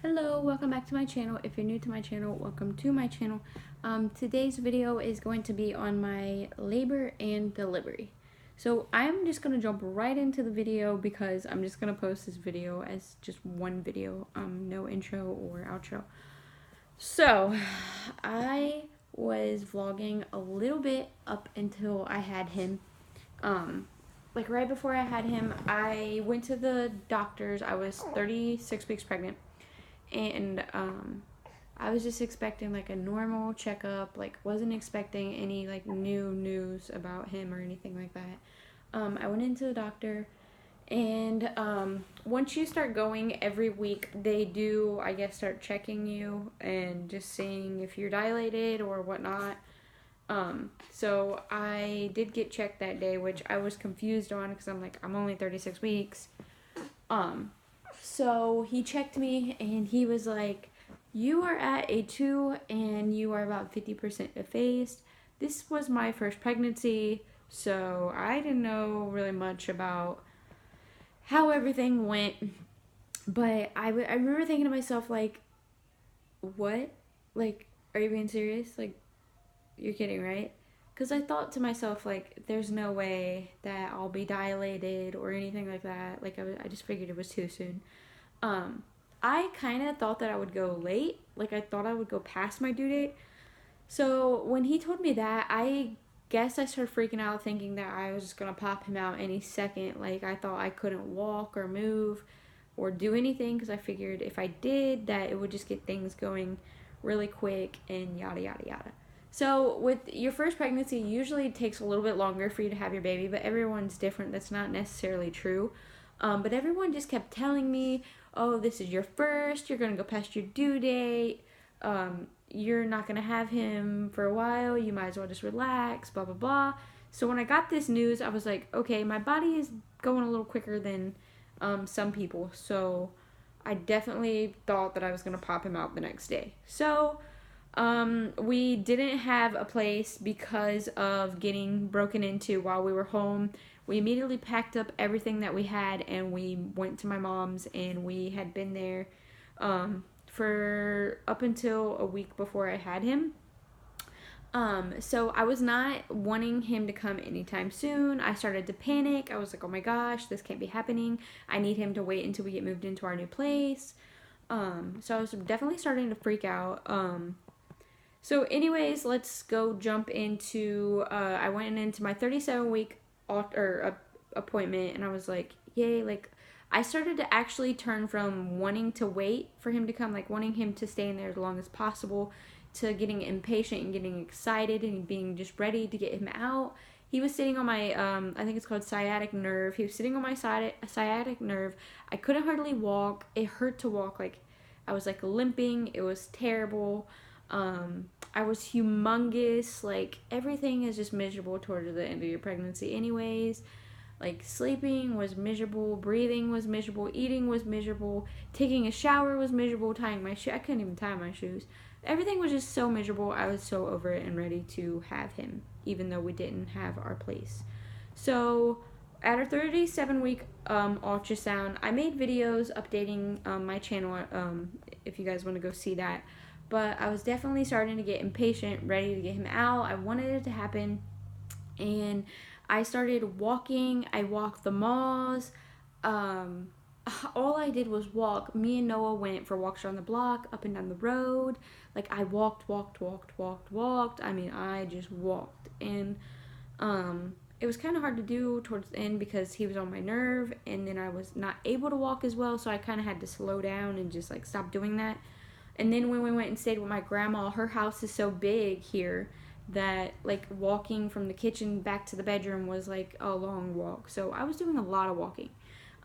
Hello, welcome back to my channel. If you're new to my channel, welcome to my channel. Today's video is going to be on my labor and delivery. So I'm just going to jump right into the video because I'm just going to post this video as just one video, no intro or outro. So I was vlogging a little bit up until I had him. Like right before I had him, I went to the doctors. I was 36 weeks pregnant. And I was just expecting like a normal checkup, like wasn't expecting any like new news about him or anything like that. I went into the doctor, and once you start going every week, they do, I guess, start checking you and just seeing if you're dilated or whatnot. So I did get checked that day, which I was confused on because I'm like, I'm only 36 weeks. So he checked me and he was like, you are at a 2 and you are about 50% effaced. This was my first pregnancy, so I didn't know really much about how everything went. But I remember thinking to myself, like, what? Like, are you being serious? Like, you're kidding, right? Because I thought to myself, like, there's no way that I'll be dilated or anything like that. Like, I just figured it was too soon. Um, I kind of thought that I would go late. Like, I thought I would go past my due date. So when he told me that, I guess I started freaking out, thinking that I was just gonna pop him out any second. Like, I thought I couldn't walk or move or do anything because I figured if I did, that it would just get things going really quick and yada yada yada. So with your first pregnancy, usually it takes a little bit longer for you to have your baby, but everyone's different. That's not necessarily true. But everyone just kept telling me, oh, this is your first, you're going to go past your due date, you're not going to have him for a while, you might as well just relax, blah, blah, blah. So when I got this news, I was like, okay, my body is going a little quicker than some people. So I definitely thought that I was going to pop him out the next day. So we didn't have a place because of getting broken into while we were home. We immediately packed up everything that we had and we went to my mom's, and we had been there for up until a week before I had him. So I was not wanting him to come anytime soon. I started to panic. I was like, oh my gosh, this can't be happening. I need him to wait until we get moved into our new place. So I was definitely starting to freak out. So anyways, let's go jump into, I went into my 37-week appointment, and I was like, yay, like, I started to actually turn from wanting to wait for him to come, like wanting him to stay in there as long as possible, to getting impatient and getting excited and being just ready to get him out. He was sitting on my, I think it's called sciatic nerve. He was sitting on my sciatic nerve. I couldn't hardly walk. It hurt to walk. Like, I was like limping. It was terrible. I was humongous. Like, everything is just miserable towards the end of your pregnancy anyways. Like, sleeping was miserable, breathing was miserable, eating was miserable, taking a shower was miserable, tying my shoe. I couldn't even tie my shoes. Everything was just so miserable. I was so over it and ready to have him, even though we didn't have our place. So at our 37-week ultrasound, I made videos updating my channel, if you guys want to go see that. But I was definitely starting to get impatient, ready to get him out. I wanted it to happen. And I started walking. I walked the malls. All I did was walk. Me and Noah went for walks around the block, up and down the road. Like, I walked. I mean, I just walked. And it was kind of hard to do towards the end because he was on my nerve, and then I was not able to walk as well, so I kind of had to slow down and just like stop doing that. And then when we went and stayed with my grandma, her house is so big here that like walking from the kitchen back to the bedroom was like a long walk. So I was doing a lot of walking.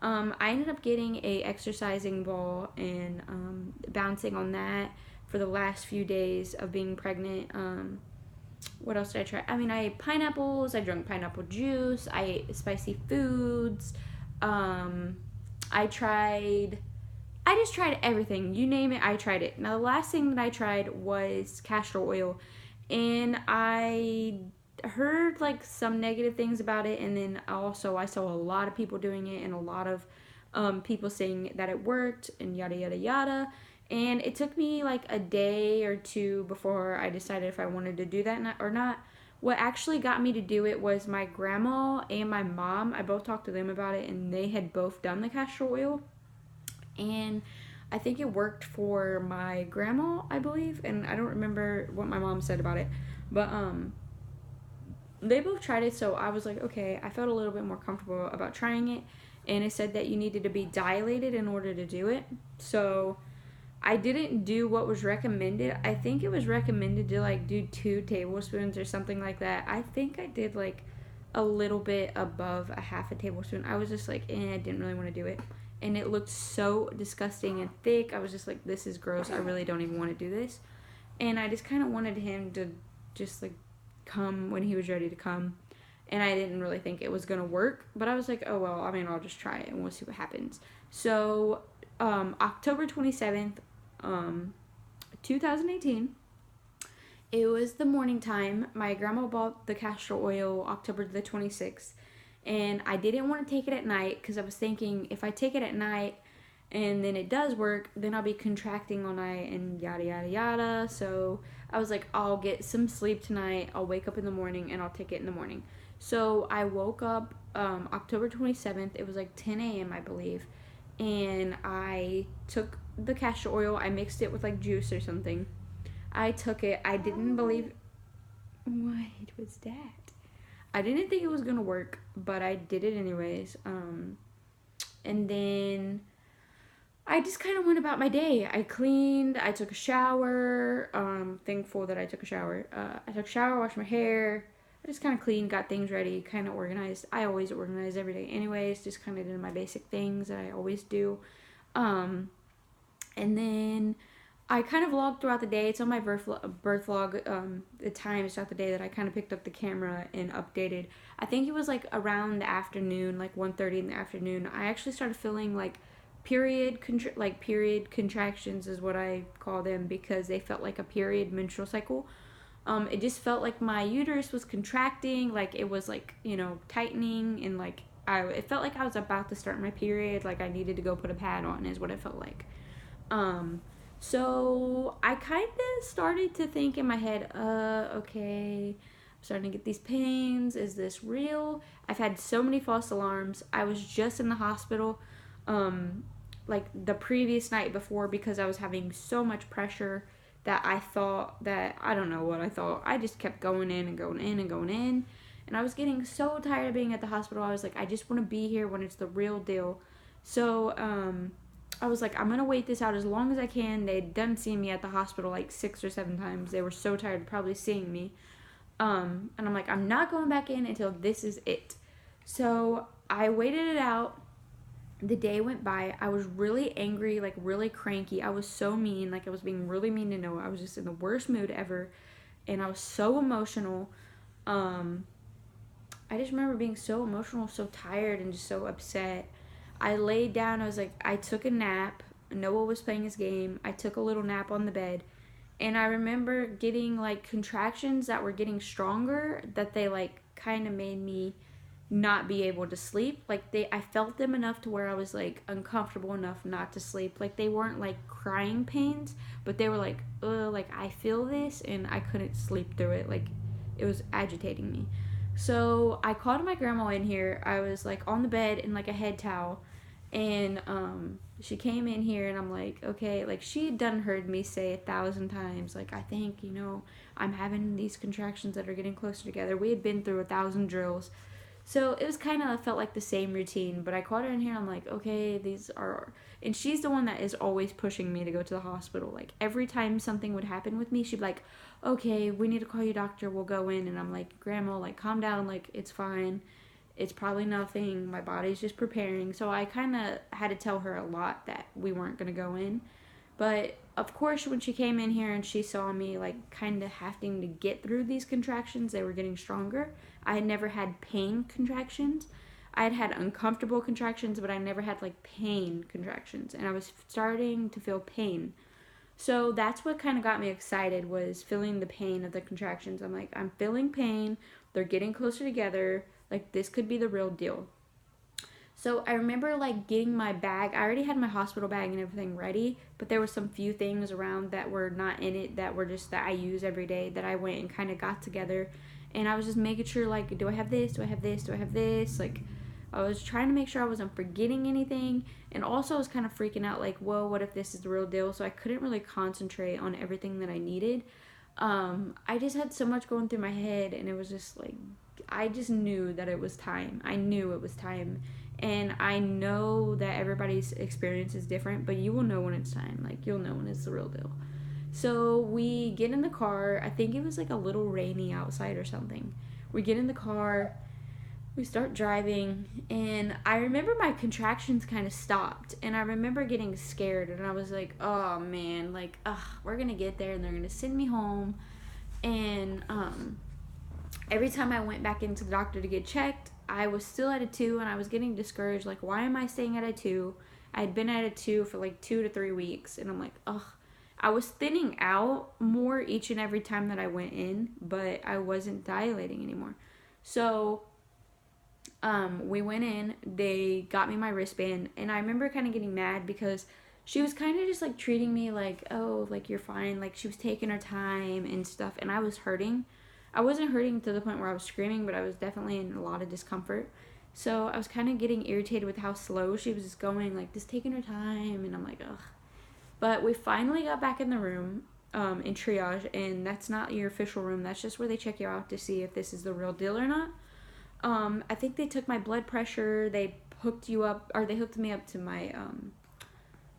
I ended up getting a exercising ball and bouncing on that for the last few days of being pregnant. What else did I try? I mean, I ate pineapples. I drank pineapple juice. I ate spicy foods. I just tried everything. You name it, I tried it. Now, the last thing that I tried was castor oil. And I heard like some negative things about it. And then also I saw a lot of people doing it and a lot of people saying that it worked and yada, yada, yada. And it took me like a day or two before I decided if I wanted to do that or not. What actually got me to do it was my grandma and my mom. I both talked to them about it, and they had both done the castor oil. And I think it worked for my grandma, I believe, and I don't remember what my mom said about it. But they both tried it, so I was like, okay, I felt a little bit more comfortable about trying it. And it said that you needed to be dilated in order to do it. So I didn't do what was recommended. I think it was recommended to like do 2 tablespoons or something like that. I think I did like a little bit above a half a tablespoon. I was just like, I didn't really want to do it. And it looked so disgusting and thick. I was just like, this is gross. I really don't even want to do this. And I just kind of wanted him to just like come when he was ready to come. And I didn't really think it was going to work. But I was like, oh, well, I mean, I'll just try it and we'll see what happens. So October 27th, 2018, it was the morning time. My grandma bought the castor oil October the 26th. And I didn't want to take it at night because I was thinking if I take it at night and then it does work, then I'll be contracting all night and yada yada yada. So I was like, I'll get some sleep tonight. I'll wake up in the morning and I'll take it in the morning. So I woke up October 27th. It was like 10 a.m. I believe. And I took the castor oil. I mixed it with like juice or something. I took it. I didn't believe. What was that? I didn't think it was gonna work, but I did it anyways. And then I just kind of went about my day. I cleaned. I took a shower. Thankful that I took a shower. I took a shower, washed my hair. I just kind of cleaned, got things ready, kind of organized. I always organize every day anyways. Just kind of did my basic things that I always do. And then I kind of vlogged throughout the day. It's on my birth vlog, the times throughout the day that I kind of picked up the camera and updated. I think it was like around the afternoon, like 1:30 in the afternoon. I actually started feeling like period contractions is what I call them because they felt like a period menstrual cycle. It just felt like my uterus was contracting, like it was like, tightening, and like it felt like I was about to start my period, like I needed to go put a pad on is what it felt like. So I kind of started to think in my head, okay, I'm starting to get these pains. Is this real? I've had so many false alarms. I was just in the hospital, like the previous night before because I was having so much pressure that I thought that, I don't know what I thought. I just kept going in and going in and going in. And I was getting so tired of being at the hospital. I was like, I just want to be here when it's the real deal. So, I was like, I'm going to wait this out as long as I can. They'd done seeing me at the hospital like 6 or 7 times. They were so tired of probably seeing me. And I'm like, I'm not going back in until this is it. So I waited it out. The day went by. I was really angry, like really cranky. I was so mean. Like I was being really mean to Noah. I was just in the worst mood ever. And I was so emotional. I just remember being so emotional, so tired, and just so upset. I laid down. I took a nap. Noah was playing his game. I took a little nap on the bed. And I remember getting like contractions that were getting stronger, that they like kind of made me not be able to sleep. Like I felt them enough to where I was like uncomfortable enough not to sleep. Like they weren't like crying pains, but they were like, like I feel this and I couldn't sleep through it. Like it was agitating me. So I called my grandma in here. I was like on the bed in like a head towel, and she came in here, and I'm like, okay, like she had done heard me say 1,000 times, like I think I'm having these contractions that are getting closer together. We had been through 1,000 drills. So it was kind of felt like the same routine, but I called her in here and I'm like, okay, these are, and she's the one that is always pushing me to go to the hospital. Like every time something would happen with me, she'd be like, okay, we need to call your doctor, we'll go in. And I'm like, grandma, like calm down, like it's fine. It's probably nothing. My body's just preparing. So I kind of had to tell her a lot that we weren't going to go in. But of course, when she came in here and she saw me like kind of having to get through these contractions, they were getting stronger. I had never had pain contractions. I had had uncomfortable contractions, but I never had like pain contractions, and I was starting to feel pain. So that's what kind of got me excited, was feeling the pain of the contractions. I'm like, I'm feeling pain. They're getting closer together. Like this could be the real deal. So I remember like getting my bag. I already had my hospital bag and everything ready, but there were some few things around that were not in it that were just that I use every day that I went and kind of got together. And I was just making sure, like, do I have this? Do I have this? Do I have this? Like, I was trying to make sure I wasn't forgetting anything. And also I was kind of freaking out, like, whoa, what if this is the real deal? So I couldn't really concentrate on everything that I needed. I just had so much going through my head, and it was just like, I just knew that it was time. I knew it was time. And I know that everybody's experience is different, but you will know when it's time. Like, you'll know when it's the real deal. So we get in the car. I think it was like a little rainy outside or something. We get in the car, we start driving, and I remember my contractions kind of stopped. And I remember getting scared, and I was like, oh man, like, we're gonna get there and they're gonna send me home. And every time I went back into the doctor to get checked, I was still at a 2, and I was getting discouraged. Like, why am I staying at a 2? I had been at a 2 for like 2 to 3 weeks, and I'm like, ugh. I was thinning out more each and every time that I went in, but I wasn't dilating anymore. So we went in, they got me my wristband, and I remember kind of getting mad because she was kind of just like treating me like, oh, like, you're fine. Like, she was taking her time and stuff, and I was hurting. I wasn't hurting to the point where I was screaming, but I was definitely in a lot of discomfort. So I was kind of getting irritated with how slow she was just going, like, just taking her time, and I'm like, ugh. But we finally got back in the room, in triage, and that's not your official room. That's just where they check you out to see if this is the real deal or not. I think they took my blood pressure. They hooked you up, or they hooked me up to my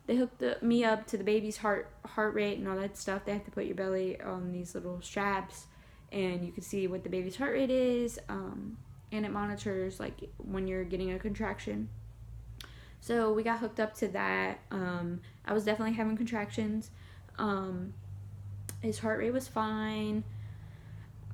they hooked me up to the baby's heart rate and all that stuff. They have to put your belly on these little straps, and you can see what the baby's heart rate is. And it monitors like when you're getting a contraction. So we got hooked up to that. I was definitely having contractions. His heart rate was fine.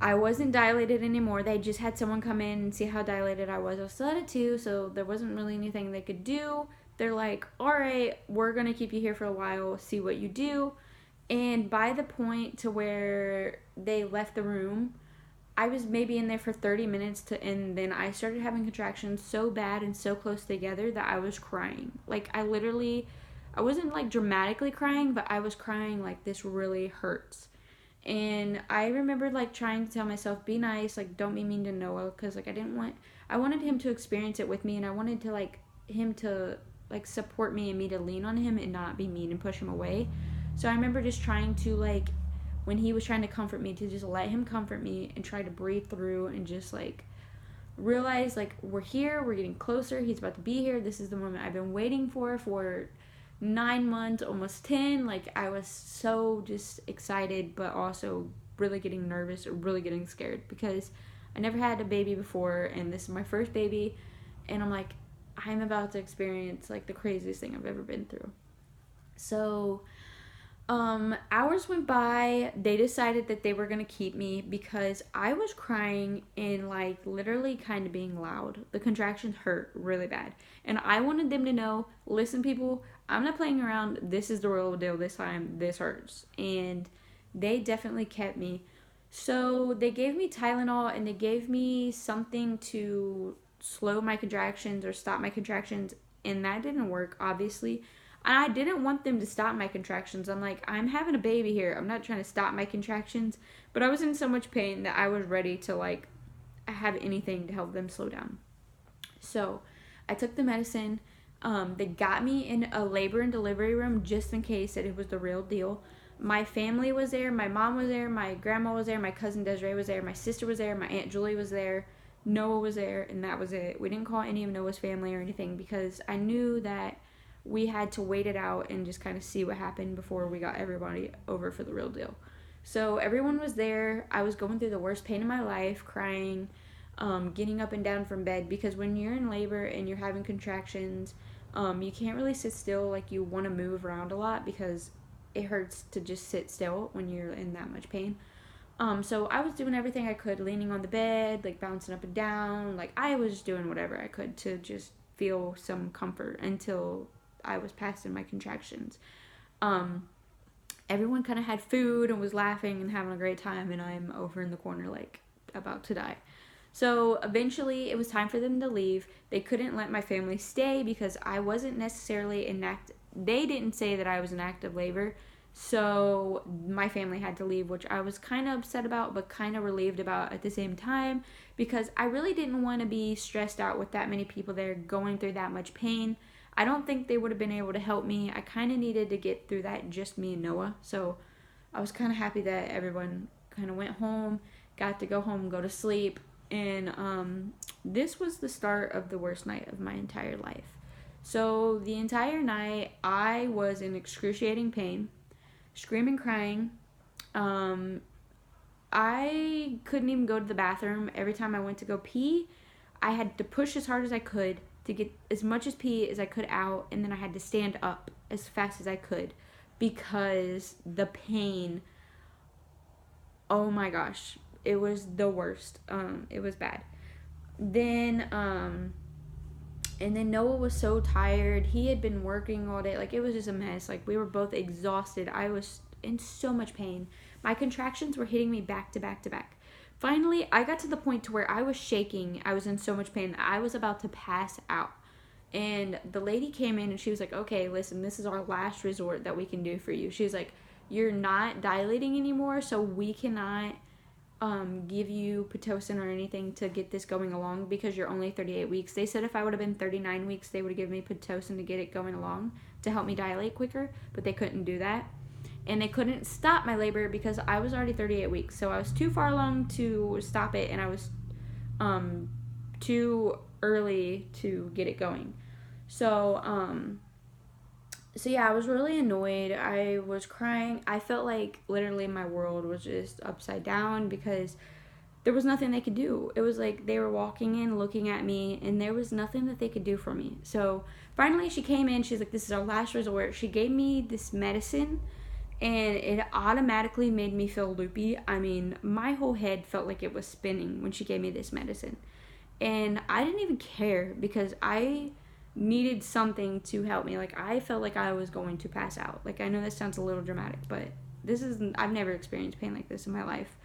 I wasn't dilated anymore. They just had someone come in and see how dilated I was. I was still at a 2, so there wasn't really anything they could do. They're like, all right, we're going to keep you here for a while, see what you do. And by the point to where they left the room, I was maybe in there for 30 minutes and then I started having contractions so bad and so close together that I was crying. Like, I wasn't like dramatically crying, but I was crying like, this really hurts. And I remember like trying to tell myself, be nice, like, don't be mean to Noah, because like I wanted him to experience it with me, and I wanted to like him to like support me and me to lean on him and not be mean and push him away. So I remember just trying to like, when he was trying to comfort me, to just let him comfort me and try to breathe through and just like realize like, we're here, we're getting closer, he's about to be here, this is the moment I've been waiting for 9 months, almost 10. Like, I was so just excited, but also really getting nervous or really getting scared because I never had a baby before, and this is my first baby, and I'm like, I'm about to experience like the craziest thing I've ever been through. So hours went by. They decided that they were going to keep me because I was crying and like literally kind of being loud. The contractions hurt really bad. And I wanted them to know, listen, people, I'm not playing around. This is the real deal this time. This hurts. And they definitely kept me. So they gave me Tylenol, and they gave me something to slow my contractions or stop my contractions. And that didn't work, obviously. And I didn't want them to stop my contractions. I'm like, I'm having a baby here. I'm not trying to stop my contractions. But I was in so much pain that I was ready to like have anything to help them slow down. So I took the medicine. They got me in a labor and delivery room just in case that it was the real deal. My family was there. My mom was there. My grandma was there. My cousin Desiree was there. My sister was there. My Aunt Julie was there. Noah was there. And that was it. We didn't call any of Noah's family or anything because I knew that we had to wait it out and just kind of see what happened before we got everybody over for the real deal. So everyone was there. I was going through the worst pain of my life, crying, getting up and down from bed, because when you're in labor and you're having contractions, you can't really sit still. Like, you want to move around a lot because it hurts to just sit still when you're in that much pain. So I was doing everything I could, leaning on the bed, like bouncing up and down. Like, I was doing whatever I could to just feel some comfort until I was past in my contractions. Everyone kind of had food and was laughing and having a great time, and I'm over in the corner like about to die. So eventually it was time for them to leave. They couldn't let my family stay because I wasn't necessarily they didn't say that I was in active labor. So my family had to leave, which I was kind of upset about, but kind of relieved about at the same time, because I really didn't want to be stressed out with that many people there going through that much pain. I don't think they would have been able to help me. I kind of needed to get through that, just me and Noah. So I was kind of happy that everyone kind of went home, got to go home, go to sleep. And this was the start of the worst night of my entire life. So the entire night, I was in excruciating pain, screaming, crying. Um, I couldn't even go to the bathroom. Every time I went to go pee, I had to push as hard as I could to get as much as pee as I could out, and then I had to stand up as fast as I could because the pain, oh my gosh, it was the worst. It was bad. Then and then Noah was so tired. He had been working all day. Like, it was just a mess. Like, we were both exhausted. I was in so much pain. My contractions were hitting me back to back to back. Finally, I got to the point to where I was shaking. I was in so much pain. I was about to pass out. And the lady came in and she was like, okay, listen, this is our last resort that we can do for you. She was like, you're not dilating anymore, so we cannot give you Pitocin or anything to get this going along because you're only 38 weeks. They said if I would have been 39 weeks, they would have given me Pitocin to get it going along to help me dilate quicker, but they couldn't do that. And they couldn't stop my labor because I was already 38 weeks. So I was too far along to stop it, and I was too early to get it going. So yeah, I was really annoyed. I was crying. I felt like literally my world was just upside down because there was nothing they could do. It was like they were walking in, looking at me, and there was nothing that they could do for me. So finally she came in. She's like, this is our last resort. She gave me this medicine, and it automatically made me feel loopy. I mean, my whole head felt like it was spinning when she gave me this medicine. And I didn't even care because I needed something to help me. Like, I felt like I was going to pass out. Like, I know that sounds a little dramatic, but I've never experienced pain like this in my life.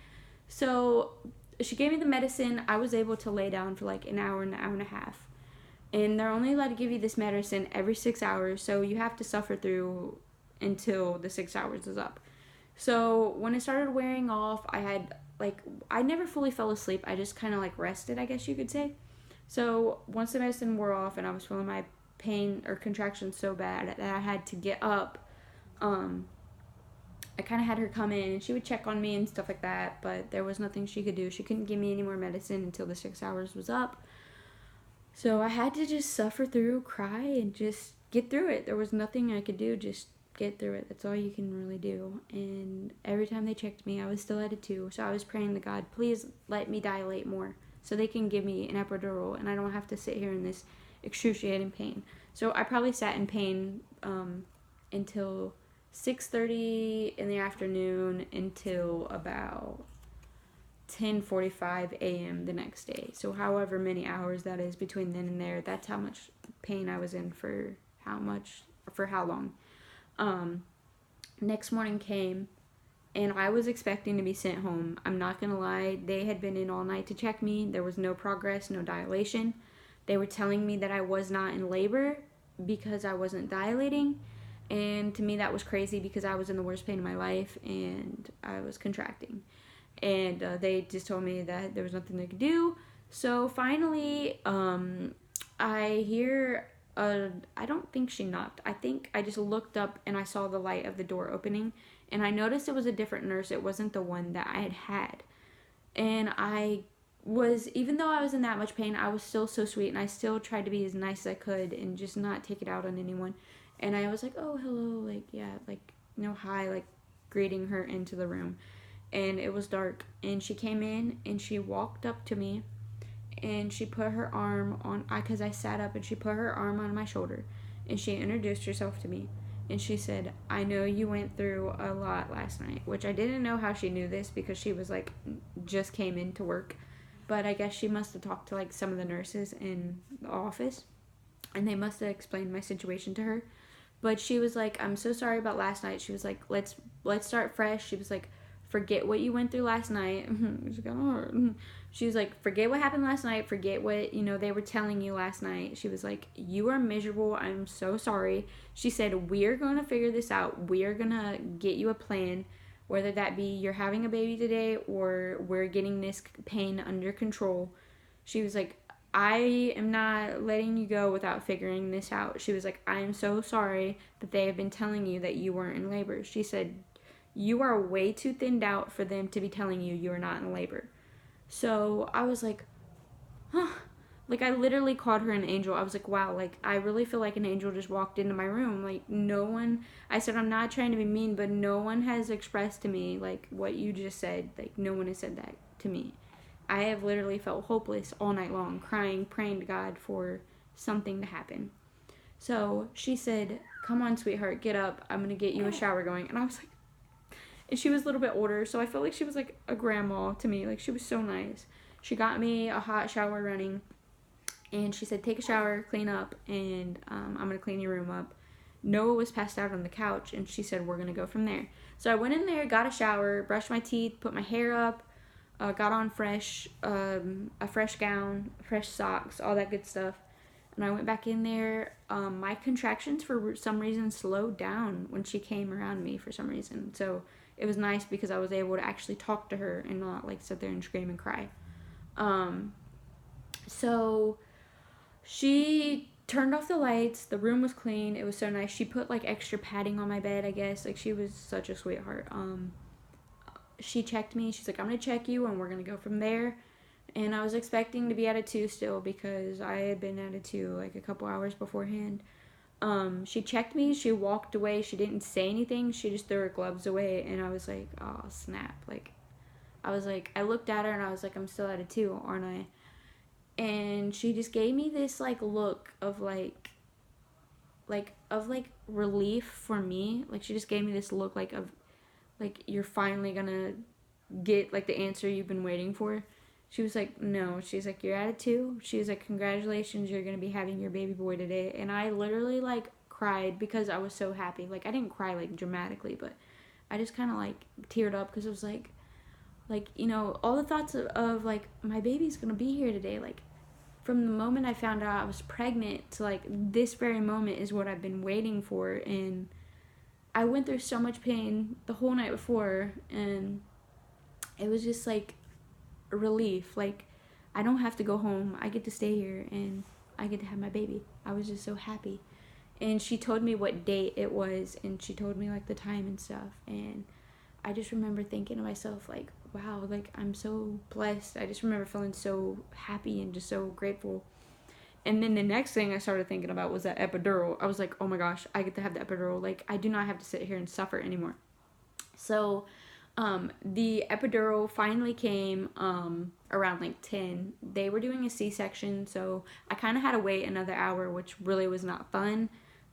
So she gave me the medicine. I was able to lay down for like an hour and a half. And they're only allowed to give you this medicine every 6 hours, so you have to suffer through until the 6 hours is up. So when it started wearing off, I never fully fell asleep. I just kind of like rested, I guess you could say. So once the medicine wore off and I was feeling my pain or contractions so bad that I had to get up, I kind of had her come in and she would check on me and stuff like that, but there was nothing she could do. She couldn't give me any more medicine until the 6 hours was up. So I had to just suffer through, cry, and just get through it. There was nothing I could do, just get through it. That's all you can really do. And every time they checked me, I was still at a 2. So I was praying to God, please let me dilate more so they can give me an epidural and I don't have to sit here in this excruciating pain. So I probably sat in pain until 6:30 in the afternoon until about 10:45 a.m. the next day. So however many hours that is between then and there, that's how much pain I was in for how long. Next morning came and I was expecting to be sent home. I'm not gonna lie, they had been in all night to check me. There was no progress, no dilation. They were telling me that I was not in labor because I wasn't dilating. And to me that was crazy because I was in the worst pain of my life and I was contracting. And they just told me that there was nothing they could do. So finally, I hear, I don't think she knocked. I think I just looked up and I saw the light of the door opening. And I noticed it was a different nurse. It wasn't the one that I had had. And even though I was in that much pain, I was still so sweet. And I still tried to be as nice as I could and just not take it out on anyone. And I was like, oh, hello, like, yeah, like, hi, like, greeting her into the room. And it was dark, and she came in and she walked up to me and she put her arm on, because I sat up, and she put her arm on my shoulder and she introduced herself to me and she said, I know you went through a lot last night, which I didn't know how she knew this because she was like just came into work, but I guess she must have talked to like some of the nurses in the office and they must have explained my situation to her. But she was like, I'm so sorry about last night. She was like, let's start fresh. She was like, forget what you went through last night. It's kind of hard. She was like, forget what happened last night. Forget what, they were telling you last night. She was like, you are miserable. I'm so sorry. She said, we're going to figure this out. We are going to get you a plan, whether that be you're having a baby today or we're getting this pain under control. She was like, I am not letting you go without figuring this out. She was like, I am so sorry that they have been telling you that you weren't in labor. She said, you are way too thinned out for them to be telling you you are not in labor. So I was like, huh. Like, I literally called her an angel. I was like, wow, like, I really feel like an angel just walked into my room. Like, no one, I said, I'm not trying to be mean, but no one has expressed to me, like, what you just said. Like, no one has said that to me. I have literally felt hopeless all night long, crying, praying to God for something to happen. So she said, come on, sweetheart, get up. I'm going to get you a shower going. And I was like, and she was a little bit older, so I felt like she was like a grandma to me. Like, she was so nice. She got me a hot shower running, and she said, take a shower, clean up, and I'm going to clean your room up. Noah was passed out on the couch, and she said, we're going to go from there. So I went in there, got a shower, brushed my teeth, put my hair up, got on a fresh gown, fresh socks, all that good stuff. And I went back in there. My contractions, for some reason, slowed down when she came around me for some reason. So it was nice because I was able to actually talk to her and not, like, sit there and scream and cry. So she turned off the lights. The room was clean. It was so nice. She put, like, extra padding on my bed, I guess. Like, she was such a sweetheart. She checked me. She's like, I'm going to check you, and we're going to go from there. And I was expecting to be at a 2 still because I had been at a 2, like, a couple hours beforehand. She checked me. She walked away. She didn't say anything. She just threw her gloves away, and I was like, oh, snap. Like, I looked at her, and I was like, I'm still at a 2, aren't I? And she just gave me this, like, look of, like, relief for me. Like, she just gave me this look, like, of, like, you're finally gonna get, like, the answer you've been waiting for. She was like, no. She's like, you're at a 2. She was like, congratulations, you're gonna be having your baby boy today. And I literally, like, cried because I was so happy. Like, I didn't cry, like, dramatically, but I just kind of, like, teared up because it was like, all the thoughts of, like, my baby's gonna be here today. Like, from the moment I found out I was pregnant to, like, this very moment is what I've been waiting for. And I went through so much pain the whole night before, and it was just, like, a relief. Like, I don't have to go home. I get to stay here, and I get to have my baby. I was just so happy. And she told me what date it was, and she told me, like, the time and stuff. And I just remember thinking to myself, like, wow, like, I'm so blessed. I just remember feeling so happy and just so grateful. And then the next thing I started thinking about was that epidural. I was like, oh my gosh, I get to have the epidural. Like, I do not have to sit here and suffer anymore. So the epidural finally came around, like, 10. They were doing a C-section, so I kind of had to wait another hour, which really was not fun.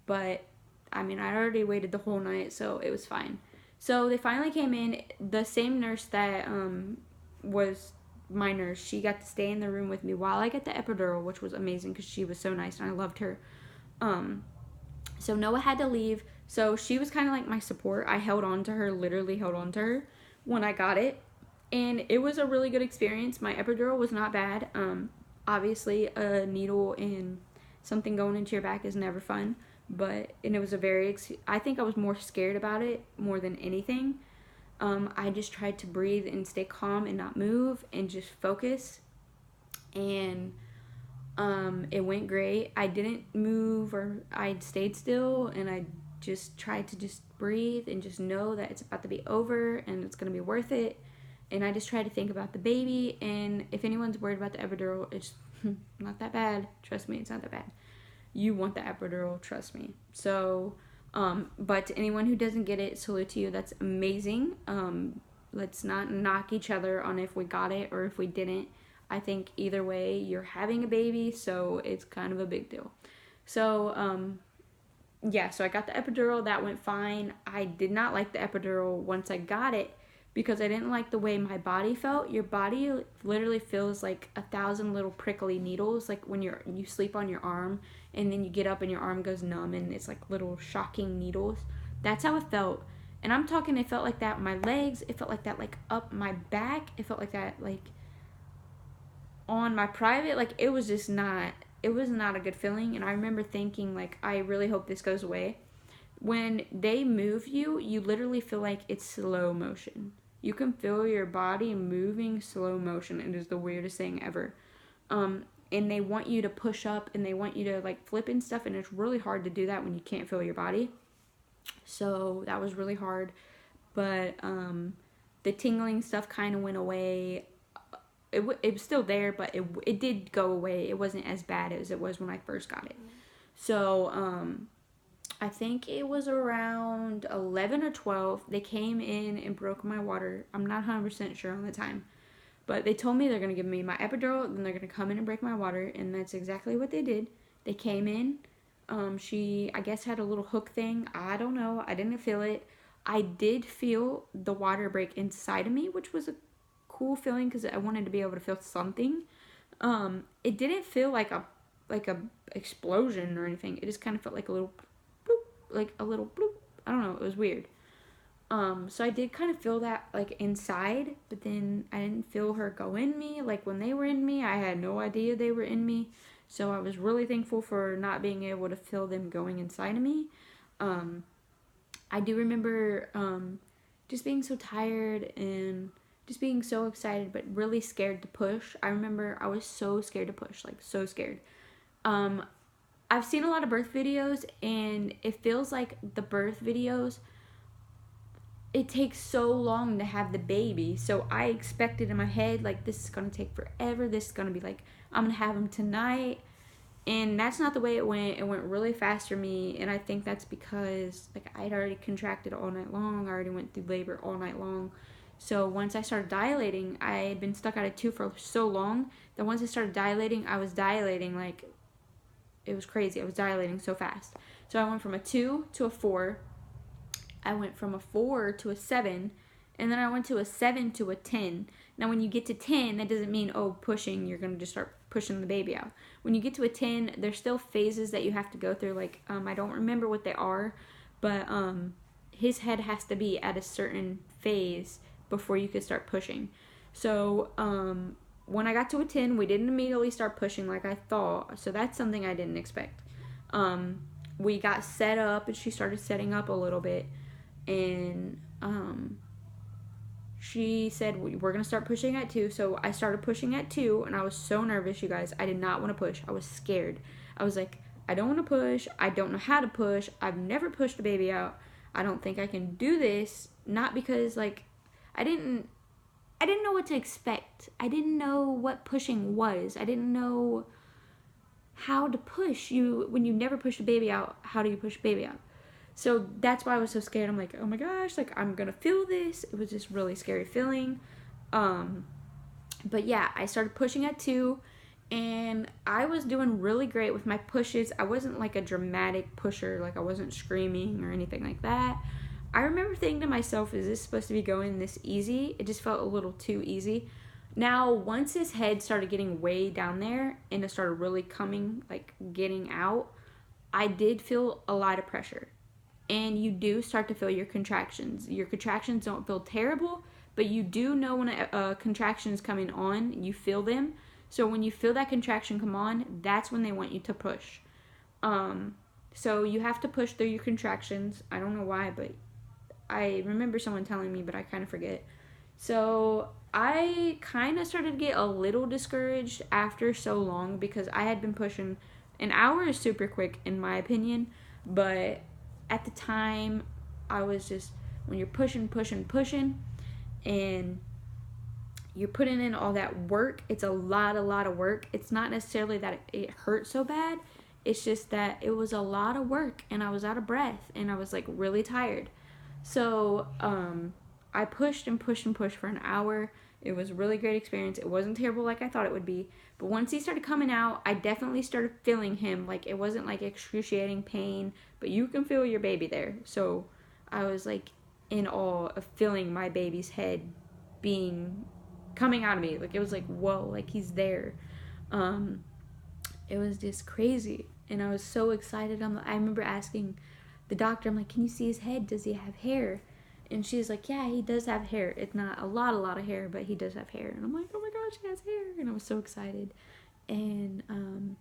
But, I mean, I already waited the whole night, so it was fine. So they finally came in. The same nurse that was my nurse, she got to stay in the room with me while I got the epidural, which was amazing because she was so nice and I loved her. So Noah had to leave, so she was kind of like my support. I held on to her, literally held on to her when I got it, and it was a really good experience. My epidural was not bad. Obviously, a needle and something going into your back is never fun, and it was I think I was more scared about it more than anything. I just tried to breathe and stay calm and not move and just focus, and it went great. I didn't move, or I stayed still, and I just tried to just breathe and just know that it's about to be over and it's going to be worth it. And I just tried to think about the baby, and if anyone's worried about the epidural, it's not that bad. Trust me, it's not that bad. You want the epidural, trust me. So, but to anyone who doesn't get it, salute to you. That's amazing. Let's not knock each other on if we got it or if we didn't. I think either way, you're having a baby, so it's kind of a big deal. So, so I got the epidural. That went fine. I did not like the epidural once I got it because I didn't like the way my body felt. Your body literally feels like 1,000 little prickly needles, like when you sleep on your arm and then you get up and your arm goes numb and it's like little shocking needles. That's how it felt. And I'm talking, it felt like that on my legs, it felt like that like up my back, it felt like that like on my private, like it was just not, it was not a good feeling. And I remember thinking like, I really hope this goes away. When they move you, you literally feel like it's slow motion. You can feel your body moving slow motion. It is the weirdest thing ever. And they want you to push up and they want you to like flip and stuff, and it's really hard to do that when you can't feel your body. So that was really hard. But the tingling stuff kind of went away. It was still there, but it did go away. It wasn't as bad as it was when I first got it. So I think it was around 11 or 12. They came in and broke my water. I'm not 100% sure on the time. But they told me they're going to give me my epidural, then they're going to come in and break my water, and that's exactly what they did. They came in. She, I guess, had a little hook thing. I don't know. I didn't feel it. I did feel the water break inside of me, which was a cool feeling because I wanted to be able to feel something. It didn't feel like a explosion or anything. It just kind of felt like a little bloop, like a little bloop. I don't know. It was weird. So I did kind of feel that like inside, but then I didn't feel her go in me. Like when they were in me, I had no idea they were in me. So I was really thankful for not being able to feel them going inside of me. I do remember just being so tired and just being so excited, but really scared to push. I remember I was so scared to push, like so scared. I've seen a lot of birth videos, and it feels like the birth videos, it takes so long to have the baby. So I expected in my head, like, this is going to take forever. This is going to be like, I'm going to have him tonight. And that's not the way it went. It went really fast for me. And I think that's because, like, I'd already contracted all night long. I already went through labor all night long. So once I started dilating, I had been stuck at a 2 for so long that once I started dilating, I was dilating like, it was crazy. I was dilating so fast. So I went from a 2 to a 4. I went from a 4 to a 7, and then I went to a 7 to a 10. Now, when you get to 10, that doesn't mean, oh, pushing, you're going to just start pushing the baby out. When you get to a 10, there's still phases that you have to go through. Like, I don't remember what they are, but his head has to be at a certain phase before you could start pushing. So, when I got to a 10, we didn't immediately start pushing like I thought, so that's something I didn't expect. We got set up, and she started setting up a little bit. And she said, we're going to start pushing at 2. So I started pushing at 2, and I was so nervous, you guys. I did not want to push. I was scared. I was like, I don't want to push. I don't know how to push. I've never pushed a baby out. I don't think I can do this. Not because, like, I didn't know what to expect. I didn't know what pushing was. I didn't know how to push. When you never pushed a baby out, how do you push a baby out? So that's why I was so scared. I'm like, oh my gosh, like, I'm going to feel this. It was just really scary feeling. But yeah, I started pushing at 2, and I was doing really great with my pushes. I wasn't like a dramatic pusher. Like, I wasn't screaming or anything like that. I remember thinking to myself, is this supposed to be going this easy? It just felt a little too easy. Now, once his head started getting way down there and it started really coming, like, getting out, I did feel a lot of pressure. And you do start to feel your contractions. Your contractions don't feel terrible, but you do know when a contraction is coming on. You feel them. So when you feel that contraction come on, that's when they want you to push. So you have to push through your contractions. I don't know why, but I remember someone telling me, but I kind of forget. So I kind of started to get a little discouraged after so long because I had been pushing. An hour is super quick in my opinion, but at the time, I was just, when you're pushing, and you're putting in all that work, it's a lot of work. It's not necessarily that it hurt so bad. It's just that it was a lot of work, and I was out of breath, and I was, like, really tired. So, I pushed for an hour. It was a really great experience. It wasn't terrible like I thought it would be. But once he started coming out, I definitely started feeling him. Like, it wasn't, like, excruciating pain, but you can feel your baby there. So I was, like, in awe of feeling my baby's head coming out of me. Like, it was like, whoa, like, he's there. It was just crazy. And I was so excited. I remember asking the doctor, I'm like, can you see his head? Does he have hair? And she's like, yeah, he does have hair. It's not a lot of hair, but he does have hair. And I'm like, oh my gosh, he has hair. And I was so excited. And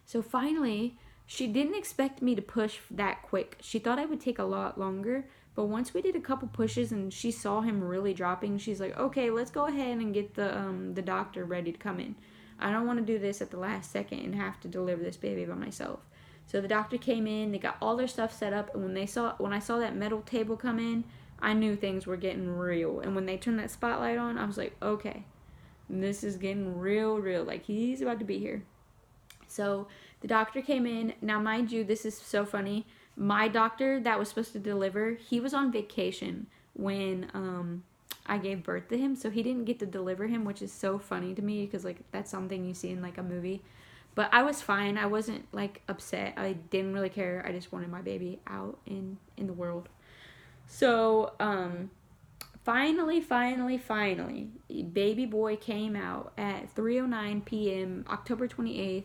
so finally, she didn't expect me to push that quick. She thought I would take a lot longer. But once we did a couple pushes and she saw him really dropping, she's like, okay, let's go ahead and get the doctor ready to come in. I don't want to do this at the last second and have to deliver this baby by myself. So the doctor came in, they got all their stuff set up, and when I saw that metal table come in, I knew things were getting real. And when they turned that spotlight on, I was like, okay, this is getting real. Like, he's about to be here. So the doctor came in. Now, mind you, this is so funny. My doctor that was supposed to deliver, he was on vacation when I gave birth to him. So he didn't get to deliver him, which is so funny to me because, like, that's something you see in, like, a movie. But I was fine. I wasn't, like, upset. I didn't really care. I just wanted my baby out in the world. So, finally, baby boy came out at 3:09 p.m., October 28th,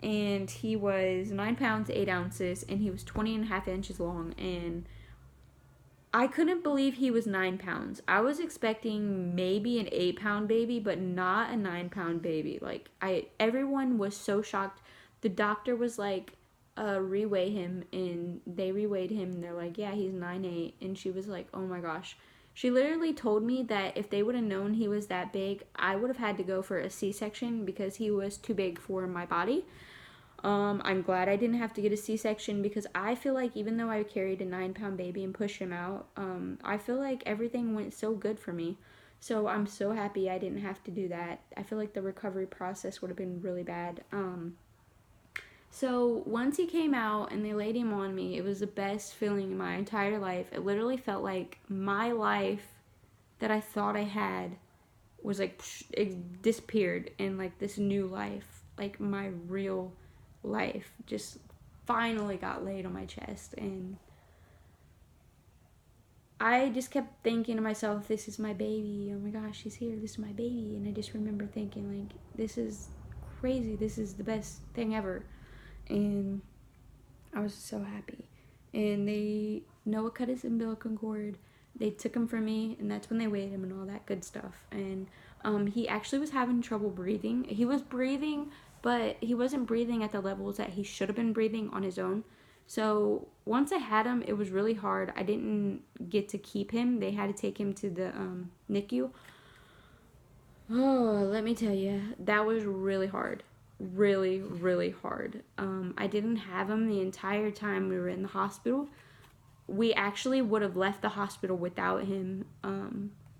and he was 9 pounds, 8 ounces, and he was 20.5 inches long, and I couldn't believe he was 9 pounds. I was expecting maybe an 8-pound baby, but not a 9-pound baby. Like, everyone was so shocked. The doctor was like, reweigh him, and they reweighed him, and they're like, yeah, he's 9'8", and she was like, oh my gosh. She literally told me that if they would have known he was that big, I would have had to go for a C-section because he was too big for my body. I'm glad I didn't have to get a C-section because I feel like even though I carried a 9-pound baby and pushed him out, I feel like everything went so good for me. So I'm so happy I didn't have to do that. I feel like the recovery process would have been really bad. So once he came out and they laid him on me, it was the best feeling in my entire life. It literally felt like my life that I thought I had was like, it disappeared, and like this new life, like my real life, just finally got laid on my chest. And I just kept thinking to myself, this is my baby. Oh my gosh, he's here. This is my baby. And I just remember thinking, like, this is crazy. This is the best thing ever. And I was so happy. And Noah cut his umbilical cord. They took him from me, and that's when they weighed him and all that good stuff. And he actually was having trouble breathing. He was breathing, but he wasn't breathing at the levels that he should have been breathing on his own. So once I had him, it was really hard. I didn't get to keep him. They had to take him to the NICU. Oh, let me tell you, that was really hard. Really hard. I didn't have him the entire time we were in the hospital. We actually would have left the hospital without him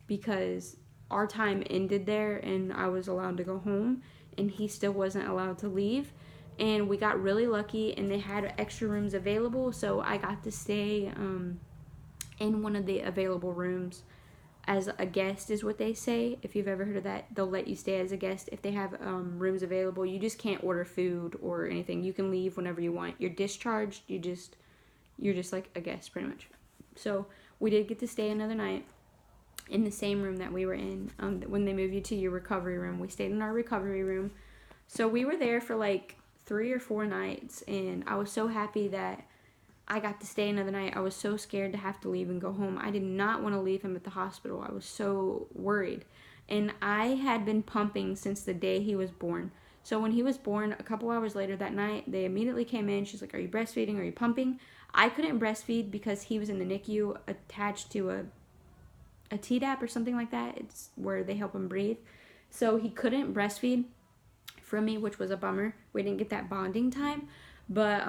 because our time ended there and I was allowed to go home and he still wasn't allowed to leave. And we got really lucky and they had extra rooms available, so I got to stay in one of the available rooms as a guest, is what they say. If you've ever heard of that, they'll let you stay as a guest if they have rooms available. You just can't order food or anything. You can leave whenever you want. You're discharged. You're just like a guest, pretty much. So we did get to stay another night in the same room that we were in. When they move you to your recovery room, we stayed in our recovery room. So we were there for like 3 or 4 nights, and I was so happy that I got to stay another night. I was so scared to have to leave and go home. I did not want to leave him at the hospital. I was so worried. And I had been pumping since the day he was born. So when he was born, a couple hours later that night, they immediately came in. She's like, are you breastfeeding? Are you pumping? I couldn't breastfeed because he was in the NICU attached to a Tdap or something like that. It's where they help him breathe. So he couldn't breastfeed from me, which was a bummer. We didn't get that bonding time. But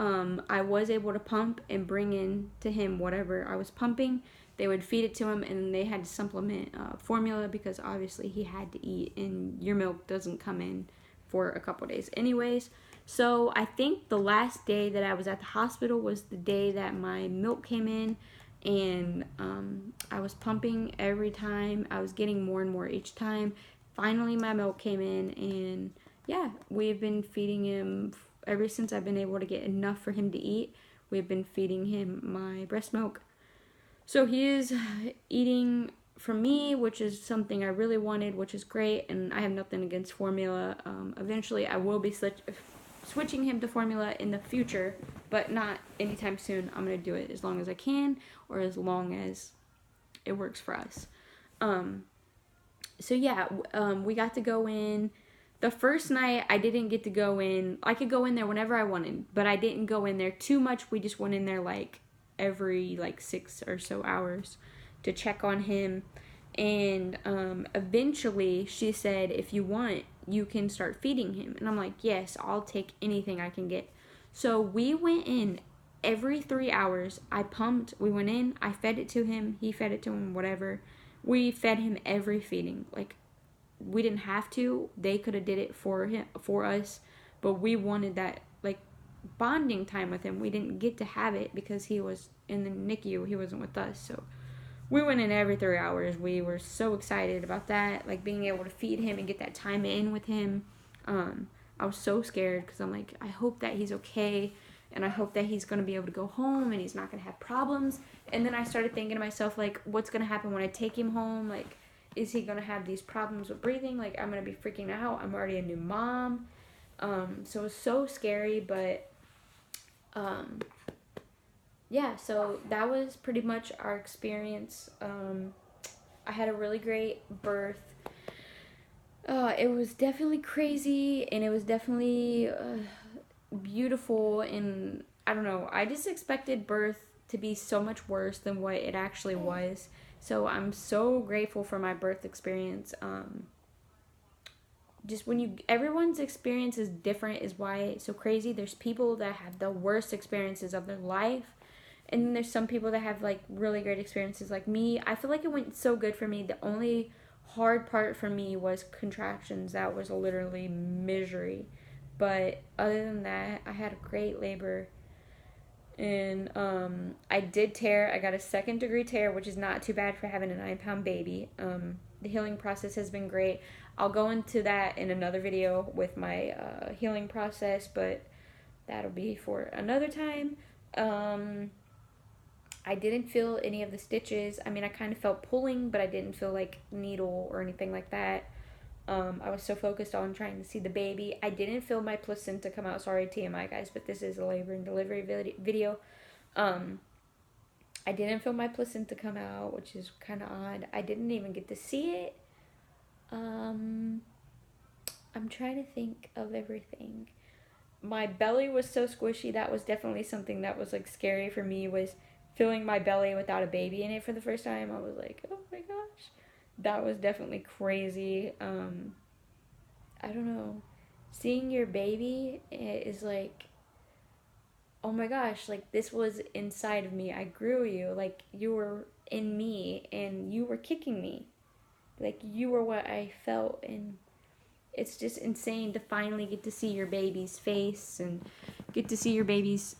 I was able to pump and bring in to him whatever I was pumping. They would feed it to him, and they had to supplement formula because obviously he had to eat, and your milk doesn't come in for a couple days anyways. So I think the last day that I was at the hospital was the day that my milk came in, and I was pumping every time. I was getting more and more each time. Finally, my milk came in, and yeah, we've been feeding him ever since I've been able to get enough for him to eat. We've been feeding him my breast milk. So he is eating from me, which is something I really wanted, which is great, and I have nothing against formula. Eventually, I will be switching him to formula in the future, but not anytime soon. I'm going to do it as long as I can, or as long as it works for us. So yeah, we got to go in. The first night I didn't get to go in. I could go in there whenever I wanted, but I didn't go in there too much. We just went in there like every like 6 or so hours to check on him. And eventually she said, if you want, you can start feeding him. And I'm like, yes, I'll take anything I can get. So we went in every 3 hours. We went in, I fed it to him, he fed it to him, whatever. We fed him every feeding. Like, we didn't have to. They could have did it for us, but we wanted that like bonding time with him. We didn't get to have it because he was in the NICU. He wasn't with us, so we went in every 3 hours. We were so excited about that, like being able to feed him and get that time in with him. I was so scared because I'm like, I hope that he's okay, and I hope that he's gonna be able to go home and he's not gonna have problems. And then I started thinking to myself, like, what's gonna happen when I take him home? Like, is he gonna have these problems with breathing? Like, I'm gonna be freaking out. I'm already a new mom. So it was so scary, but yeah, so that was pretty much our experience. I had a really great birth. It was definitely crazy, and it was definitely beautiful, and I don't know, I just expected birth to be so much worse than what it actually was. So I'm so grateful for my birth experience. Just everyone's experience is different is why it's so crazy. There's people that have the worst experiences of their life, and then there's some people that have like really great experiences like me. I feel like it went so good for me. The only hard part for me was contractions. That was literally misery. But other than that, I had a great labor. And I did tear. I got a 2nd-degree tear, which is not too bad for having a 9-pound baby. The healing process has been great. I'll go into that in another video with my healing process, but that'll be for another time. I didn't feel any of the stitches. I mean, I kind of felt pulling, but I didn't feel like needle or anything like that. I was so focused on trying to see the baby. I didn't feel my placenta come out. Sorry, TMI, guys, but this is a labor and delivery video. I didn't feel my placenta come out, which is kind of odd. I didn't even get to see it. I'm trying to think of everything. My belly was so squishy. That was definitely something that was like scary for me, was feeling my belly without a baby in it for the first time. I was like, oh my gosh. That was definitely crazy. I don't know. Seeing your baby is like, oh my gosh, like this was inside of me. I grew you. Like you were in me and you were kicking me. Like you were what I felt, and it's just insane to finally get to see your baby's face and get to see your baby's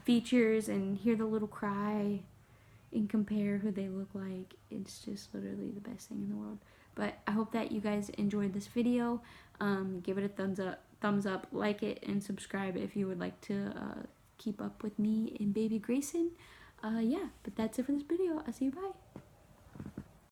features and hear the little cry and compare who they look like. It's just literally the best thing in the world. But I hope that you guys enjoyed this video. Give it a thumbs up, like it, and subscribe if you would like to keep up with me and baby Grayson. Yeah, but that's it for this video. I'll see you. Bye.